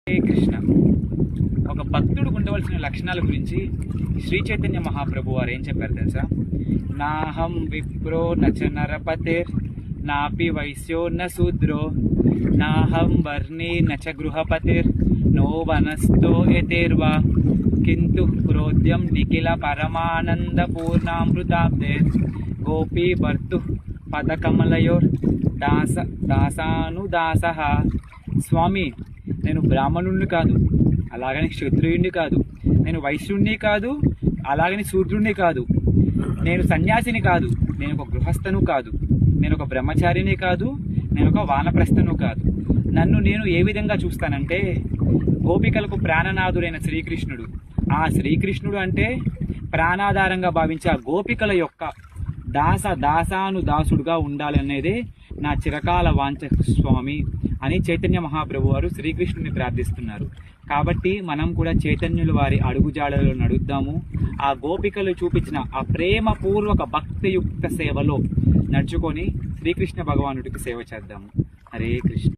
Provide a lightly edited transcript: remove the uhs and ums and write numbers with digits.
హరే కృష్ణ. ఒక భక్తుడు ఉండవలసిన లక్షణాల గురించి శ్రీ చైతన్య మహాప్రభు వారు ఏం చెప్పారు తెలుసా? నాహం విప్రో నచ నరపతిర్ నాపి వైశ్యో న శూద్రో నాహం వర్ణి నచ గృహపతిర్ నో వనస్థో యతేర్వా కింతు ప్రోద్యం నిఖిల పరమానంద పూర్ణామృతాబ్దే గోపీ భర్తు పదకమలయోర్ దాసానుదాస. స్వామి, నేను బ్రాహ్మణుణ్ణి కాదు, అలాగని క్షత్రియుణ్ణి కాదు, నేను వైశ్యుణ్ణి కాదు, అలాగని శూద్రుణ్ణి కాదు, నేను సన్యాసిని కాదు, నేను ఒక గృహస్థను కాదు, నేను ఒక బ్రహ్మచారిని కాదు, నేను ఒక వానప్రస్థను కాదు. నన్ను నేను ఏ విధంగా చూస్తానంటే గోపికలకు ప్రాణనాథుడైన శ్రీకృష్ణుడు. ఆ శ్రీకృష్ణుడు అంటే ప్రాణాధారంగా భావించే ఆ గోపికల యొక్క దాసానుదాసుడుగా ఉండాలనేదే నా చిరకాల వాంఛ స్వామి అని చైతన్య మహాప్రభు వారు శ్రీకృష్ణుని ప్రార్థిస్తున్నారు. కాబట్టి మనం కూడా చైతన్యుల వారి అడుగుజాడలో నడుద్దాము. ఆ గోపికలు చూపించిన ఆ ప్రేమపూర్వక భక్తియుక్త సేవలో నడుచుకొని శ్రీకృష్ణ భగవానుడికి సేవ చేద్దాము. హరే కృష్ణ.